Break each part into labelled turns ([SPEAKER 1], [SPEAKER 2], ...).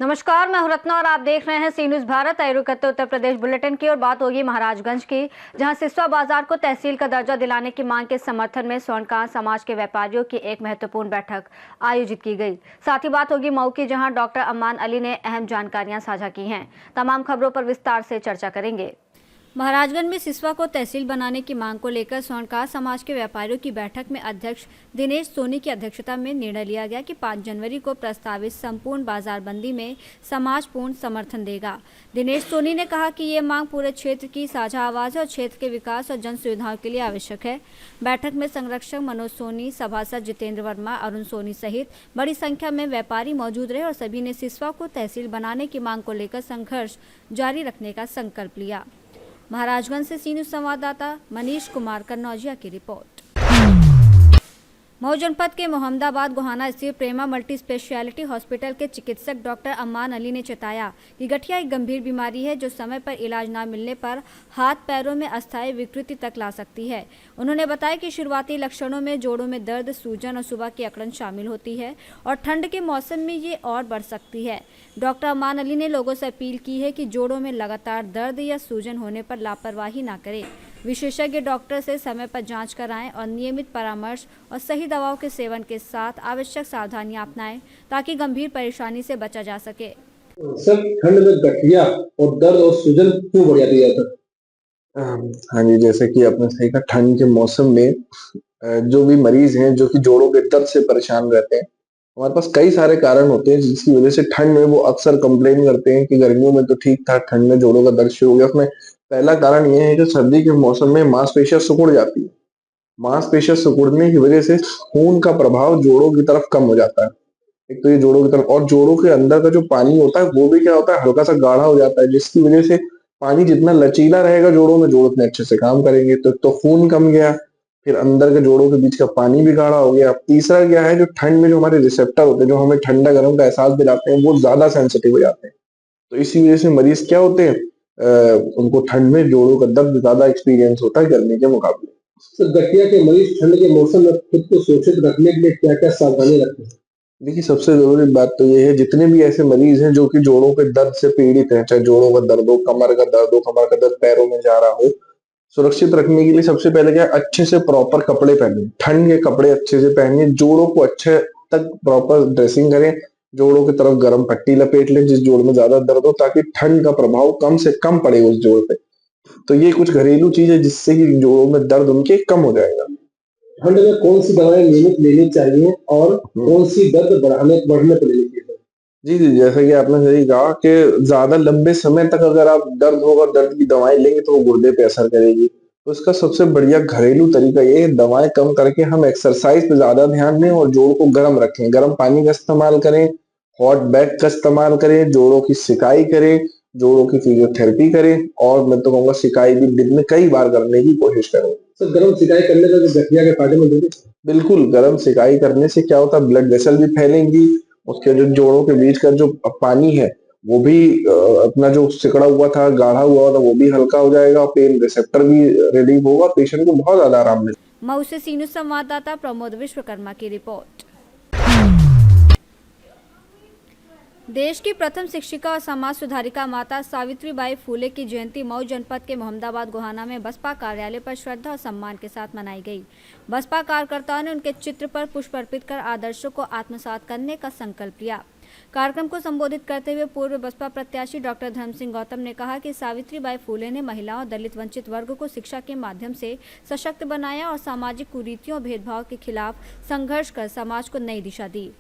[SPEAKER 1] नमस्कार, मैं हूं रत्ना और आप देख रहे हैं सी न्यूज भारत। आइए करते उत्तर प्रदेश बुलेटिन की और बात होगी महाराजगंज की, जहां सिसवा बाजार को तहसील का दर्जा दिलाने की मांग के समर्थन में स्वर्णकार समाज के व्यापारियों की एक महत्वपूर्ण बैठक आयोजित की गई। साथ ही बात होगी मऊ की, जहां डॉक्टर अम्मान अली ने अहम जानकारियां साझा की हैं। तमाम खबरों पर विस्तार से चर्चा करेंगे। महाराजगंज में सिसवा को तहसील बनाने की मांग को लेकर स्वर्णकार समाज के व्यापारियों की बैठक में अध्यक्ष दिनेश सोनी की अध्यक्षता में निर्णय लिया गया कि 5 जनवरी को प्रस्तावित संपूर्ण बाजारबंदी में समाज पूर्ण समर्थन देगा। दिनेश सोनी ने कहा कि ये मांग पूरे क्षेत्र की साझा आवाज है और क्षेत्र के विकास और जन सुविधाओं के लिए आवश्यक है। बैठक में संरक्षक मनोज सोनी, सभासद जितेंद्र वर्मा, अरुण सोनी सहित बड़ी संख्या में व्यापारी मौजूद रहे और सभी ने सिसवा को तहसील बनाने की मांग को लेकर संघर्ष जारी रखने का संकल्प लिया। महाराजगंज से सी न्यूज संवाददाता मनीष कुमार कन्नौजिया की रिपोर्ट। मऊ जनपद के मोहम्मदाबाद गोहाना स्थित प्रेमा मल्टी स्पेशलिटी हॉस्पिटल के चिकित्सक डॉक्टर अम्मान अली ने चेताया कि गठिया एक गंभीर बीमारी है जो समय पर इलाज न मिलने पर हाथ पैरों में अस्थायी विकृति तक ला सकती है। उन्होंने बताया कि शुरुआती लक्षणों में जोड़ों में दर्द, सूजन और सुबह की अकड़न शामिल होती है और ठंड के मौसम में ये और बढ़ सकती है। डॉक्टर अम्मान अली ने लोगों से अपील की है कि जोड़ों में लगातार दर्द या सूजन होने पर लापरवाही न करें। विशेषज्ञ डॉक्टर से समय पर जांच कराएं और नियमित परामर्श और सही दवाओं के सेवन के साथ आवश्यक सावधानियां अपनाएं ताकि गंभीर परेशानी से बचा जा सके।
[SPEAKER 2] सर, ठंड में गठिया और दर्द और सूजन क्यों बढ़ जाती है?
[SPEAKER 3] हाँ जी, जैसे कि आपने सही कहा, ठंड के मौसम में जो भी मरीज हैं जो कि जोड़ों के दर्द से परेशान रहते हैं, हमारे पास कई सारे कारण होते हैं जिसकी वजह से ठंड में वो अक्सर कंप्लेन करते हैं कि गर्मियों में तो ठीक था, ठंड में जोड़ों का दर्द शुरू हो गया। उसमें पहला कारण ये है कि सर्दी के मौसम में मांसपेशियां सिकुड़ जाती है। मांसपेशियां सिकुड़ने की वजह से खून का प्रभाव जोड़ों की तरफ कम हो जाता है। एक तो ये जोड़ों की तरफ, और जोड़ों के अंदर का जो पानी होता है वो भी क्या होता है, हल्का सा गाढ़ा हो जाता है, जिसकी वजह से पानी जितना लचीला रहेगा जोड़ों में, जोड़ उतने अच्छे से काम करेंगे। तो खून कम गया, फिर अंदर के जोड़ों के बीच का पानी भी गाढ़ा हो गया। तीसरा क्या है, जो ठंड में जो हमारे रिसेप्टर होते हैं जो हमें ठंडा गर्म का एहसास दिलाते हैं, वो ज्यादा सेंसिटिव हो जाते हैं। तो इसी वजह से मरीज क्या होते हैं, उनको ठंड में जोड़ों का दर्द ज्यादा एक्सपीरियंस होता है गर्मी के मुकाबले।
[SPEAKER 2] तो गठिया के मरीज ठंड के मौसम में खुद को सुरक्षित रखने के लिए क्या क्या सावधानी रखते हैं?
[SPEAKER 3] देखिए, सबसे जरूरी बात तो ये है, जितने भी ऐसे मरीज हैं जो कि जोड़ों के दर्द से पीड़ित हैं, चाहे जोड़ों का दर्द हो, कमर का दर्द हो, कमर का दर्द पैरों में जा रहा हो, सुरक्षित रखने के लिए सबसे पहले क्या, अच्छे से प्रॉपर कपड़े पहने, ठंड के कपड़े अच्छे से पहने, जोड़ों को अच्छे तक प्रॉपर ड्रेसिंग करें, जोड़ों की तरफ गर्म पट्टी लपेट लें जिस जोड़ में ज्यादा दर्द हो, ताकि ठंड का प्रभाव कम से कम पड़े उस जोड़ पे। तो ये कुछ घरेलू चीज है जिससे कि जोड़ों में दर्द उनके कम हो जाएगा।
[SPEAKER 2] ठंड में कौन सी दवाएं नियमित लेनी चाहिए और कौन सी दर्द बढ़ने पर लेनी चाहिए?
[SPEAKER 3] जी, जैसे कि आपने सही कहा कि ज्यादा लंबे समय तक अगर आप दर्द होगा, दर्द की दवाएं लेंगे तो वो गुर्दे पे असर करेगी। तो इसका सबसे बढ़िया घरेलू तरीका ये है, दवाएं कम करके हम एक्सरसाइज पे ज्यादा ध्यान दें और जोड़ को गर्म रखें, गर्म पानी का इस्तेमाल करें, हॉट बैग का इस्तेमाल करें, जोड़ों की सिकाई करें, जोड़ों की फिजियोथेरेपी करें, और मैं तो कहूँगा सिकाई भी दिन में कई बार करने की कोशिश करें।
[SPEAKER 2] सर, गर्म सिकाई करने से जो गठिया के फायदेमंद होंगे?
[SPEAKER 3] बिल्कुल, गर्म सिकाई करने से क्या होता है, ब्लड वेसल भी फैलेंगी, उसके जो जोड़ों के बीच का जो पानी है वो भी अपना जो सिकड़ा हुआ था, गाढ़ा हुआ था, वो भी हल्का हो जाएगा, पेन रिसेप्टर भी रिलीव होगा, पेशेंट को बहुत ज्यादा आराम मिलेगा।
[SPEAKER 1] मऊ से सी न्यूज संवाददाता प्रमोद विश्वकर्मा की रिपोर्ट। देश की प्रथम शिक्षिका और समाज सुधारिका माता सावित्रीबाई फूले की जयंती मऊ जनपद के मोहम्मदाबाद गोहाना में बसपा कार्यालय पर श्रद्धा और सम्मान के साथ मनाई गई। बसपा कार्यकर्ताओं ने उनके चित्र पर पुष्प अर्पित कर आदर्शों को आत्मसात करने का संकल्प लिया। कार्यक्रम को संबोधित करते हुए पूर्व बसपा प्रत्याशी डॉक्टर धर्म सिंह गौतम ने कहा कि सावित्रीबाई फूले ने महिलाओं, दलित, वंचित वर्ग को शिक्षा के माध्यम से सशक्त बनाया और सामाजिक कुरीतियों और भेदभाव के खिलाफ संघर्ष कर समाज को नई दिशा दी।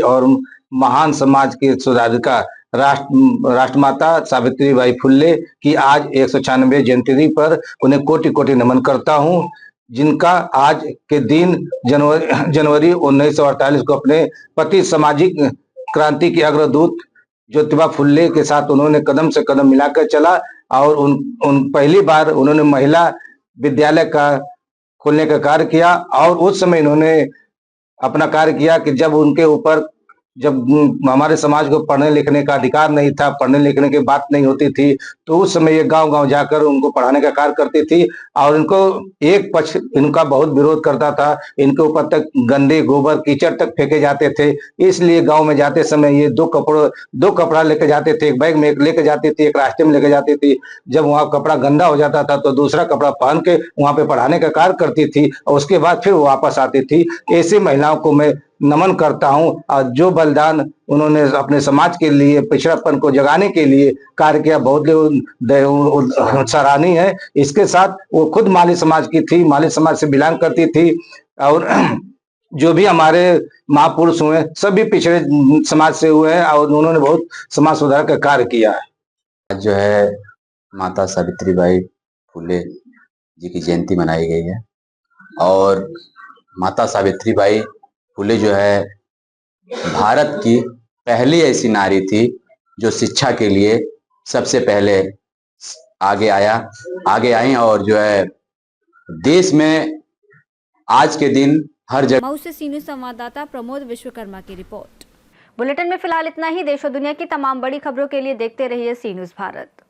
[SPEAKER 4] और महान समाज की सुधारिका राष्ट्रमाता सावित्रीबाई फुले की आज 196 जयंती पर उन्हें कोटि कोटि नमन करता हूं, जिनका आज के दिन जनवरी 1948 को अपने पति सामाजिक क्रांति के अग्रदूत ज्योतिबा फुले के साथ उन्होंने कदम से कदम मिलाकर चला और उन पहली बार उन्होंने महिला विद्यालय का खोलने का कार्य किया। और उस समय इन्होंने अपना कार्य किया कि जब उनके ऊपर जब हमारे समाज को पढ़ने लिखने का अधिकार नहीं था, पढ़ने लिखने की बात नहीं होती थी, तो उस समय ये गांव-गांव जाकर उनको पढ़ाने का कार्य करती थी और इनको एक पक्ष इनका बहुत विरोध करता था। इनके ऊपर तक गंदे गोबर, कीचड़ तक फेंके जाते थे। इसलिए गांव में जाते समय ये 2 कपड़ा लेके जाते थे, एक बैग में एक लेके जाती थी, एक रास्ते में लेके जाती थी। जब वहां कपड़ा गंदा हो जाता था तो दूसरा कपड़ा पहन के वहां पे पढ़ाने का कार्य करती थी और उसके बाद फिर वो वापस आती थी। ऐसी महिलाओं को मैं नमन करता हूं और जो बलिदान उन्होंने अपने समाज के लिए पिछड़ापन को जगाने के लिए कार्य किया, बहुत सराहनीय है। इसके साथ वो खुद माली समाज की थी, माली समाज से बिलोंग करती थी और जो भी हमारे महापुरुष हुए सभी पिछड़े समाज से हुए हैं और उन्होंने बहुत समाज सुधार का कार्य किया है।
[SPEAKER 5] आज जो है माता सावित्रीबाई फुले जी की जयंती मनाई गई है और माता सावित्रीबाई फुले जो है भारत की पहली ऐसी नारी थी जो शिक्षा के लिए सबसे पहले आगे आई और जो है देश में आज के दिन हर जगह।
[SPEAKER 1] मऊ से सीनियर संवाददाता प्रमोद विश्वकर्मा की रिपोर्ट। बुलेटिन में फिलहाल इतना ही। देश और दुनिया की तमाम बड़ी खबरों के लिए देखते रहिए सी न्यूज़ भारत।